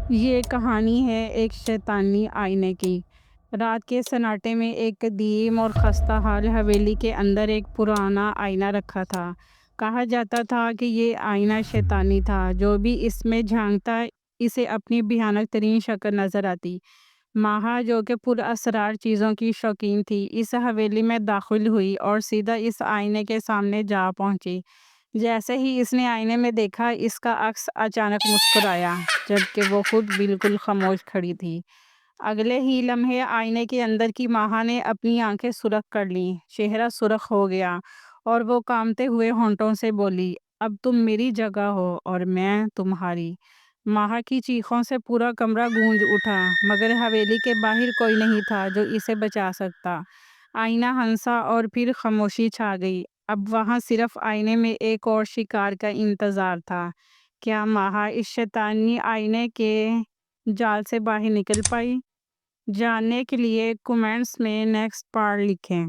یہ کہانی ہے ایک شیطانی آئینے کی۔ رات کے سناٹے میں ایک قدیم اور خستہ حال حویلی کے اندر ایک پرانا آئینہ رکھا تھا۔ کہا جاتا تھا کہ یہ آئینہ شیطانی تھا۔ جو بھی اس میں جھانکتا اسے اپنی بھیانک ترین شکل نظر آتی۔ ماہا جو کہ پر اسرار چیزوں کی شوقین تھی، اس حویلی میں داخل ہوئی اور سیدھا اس آئینے کے سامنے جا پہنچی۔ جیسے ہی اس نے آئینے میں دیکھا، اس کا عکس اچانک مسکرایا، جبکہ وہ خود بالکل خاموش کھڑی تھی۔ اگلے ہی لمحے آئینے کے اندر کی ماہا نے اپنی آنکھیں سرخ کر لیں، چہرہ سرخ ہو گیا اور وہ کانپتے ہوئے ہونٹوں سے بولی، اب تم میری جگہ ہو اور میں تمہاری۔ ماہا کی چیخوں سے پورا کمرہ گونج اٹھا، مگر حویلی کے باہر کوئی نہیں تھا جو اسے بچا سکتا۔ آئینہ ہنسا اور پھر خاموشی چھا گئی۔ اب وہاں صرف آئینے میں ایک اور شکار کا انتظار تھا۔ کیا ماہا اس شیطانی آئینے کے جال سے باہر نکل پائی؟ جاننے کے لیے کومنٹس میں نیکسٹ پارٹ لکھیں۔